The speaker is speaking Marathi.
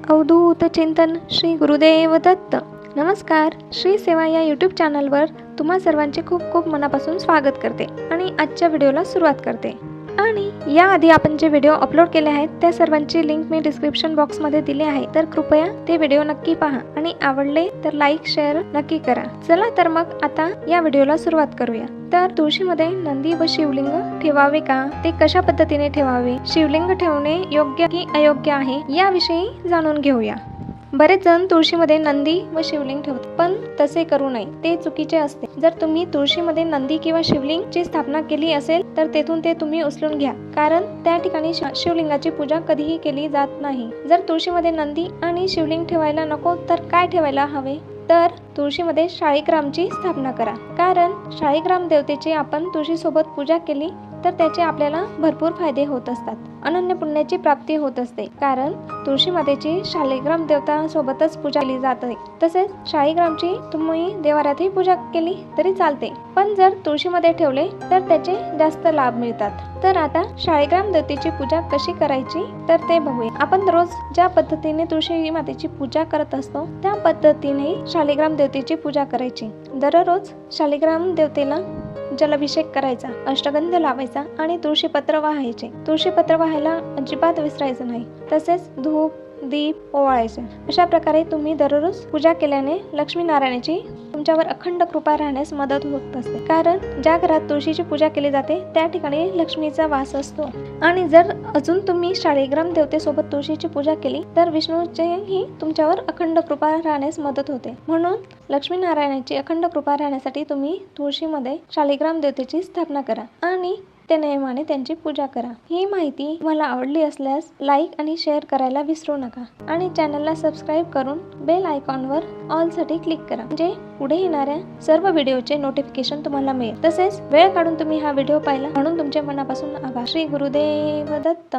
अवधूत चिंतन श्री गुरुदेव दत्त। नमस्कार, श्री सेवा या यूट्यूब चॅनलवर तुम्हा सर्वांचे खूप खूप मनापासून स्वागत करते आणि आजच्या व्हिडिओला सुरुवात करते। आणि याआधी आपण जे व्हिडिओ अपलोड केले आहेत त्या सर्वांची लिंक मी डिस्क्रिप्शन बॉक्समध्ये दिली आहे, तर कृपया ते व्हिडिओ नक्की पहा आणि आवडले तर लाईक शेअर नक्की करा। चला तर मग आता या व्हिडिओला सुरुवात करूया। तर तुळशीमध्ये नंदी व शिवलिंग ठेवावे का, ते कशा पद्धतीने ठेवावे, शिवलिंग ठेवणे योग्य की अयोग्य आहे याविषयी जाणून घेऊया। बरेच जण तुळशीमध्ये नंदी व शिवलिंग ठेवतात, पण तसे करू नये, ते चुकीचे असते। जर तुम्ही तुळशीमध्ये नंदी किंवा शिवलिंगची स्थापना केली असेल तर तेथून ते तुम्ही उचलून घ्या, कारण त्या ठिकाणी शिवलिंगाची पूजा कधीही केली जात नाही। जर तुळशीमध्ये नंदी आणि शिवलिंग ठेवायला नको तर काय ठेवायला हवे, तर तुळशीमध्ये शाळीग्रामची स्थापना करा, कारण शाळीग्राम देवतेची आपण तुळशीसोबत पूजा केली तर त्याचे आपल्याला भरपूर फायदे होत असतात, अनन्य पुण्याची प्राप्ती होत असते, कारण तुळशी मातेची शालिग्राम देवता सोबतच पूजा केली जाते। तसेच शाळीग्रामची तुम्ही देवाऱ्यातही पूजा केली तरी चालते, पण जर तुळशीमध्ये ठेवले तर त्याचे जास्त लाभ मिळतात। तर आता शाळीग्राम देवतेची पूजा कशी करायची तर ते बघूया। आपण रोज ज्या पद्धतीने तुळशी मातेची पूजा करत असतो त्या पद्धतीने शालिग्राम देवतेची पूजा करायची। दररोज शालिग्राम देवतेला जलाभिषेक करायचा, अष्टगंध लावायचा आणि तुळशीपत्र वाहायचे। तुळशीपत्र वाहायला अजिबात विसरायचं नाही। तसेच धूप दीप ओवाळायचे। अशा प्रकारे तुम्ही दररोज पूजा केल्याने लक्ष्मी नारायणाची तुमच्यावर अखंड कृपा राहण्यास मदत होत असते, कारण ज्या घरात तुळशीची पूजा केली जाते त्या ठिकाणी लक्ष्मीचा वास असतो। आणि जर अजून तुम्ही शाळीग्राम देवतेसोबत तुळशीची पूजा केली तर विष्णूचीही तुमच्यावर अखंड कृपा राहण्यास मदत होते। म्हणून लक्ष्मी नारायणाची अखंड कृपा राहण्यासाठी तुम्ही तुळशीमध्ये शालिग्राम देवतेची स्थापना करा आणि त्या नियमाने त्यांची पूजा करा। ही माहिती तुम्हाला आवडली असल्यास लाईक आणि शेअर करायला विसरू नका आणि चॅनलला सबस्क्राईब करून बेल आयकॉनवर ऑल साठी क्लिक करा, म्हणजे पुढे येणाऱ्या सर्व व्हिडिओचे नोटिफिकेशन तुम्हाला मिळेल। तसेच वेळ काढून तुम्ही हा व्हिडिओ पाहिला म्हणून तुमच्या मनापासून आभार। श्री गुरुदेव दत्त।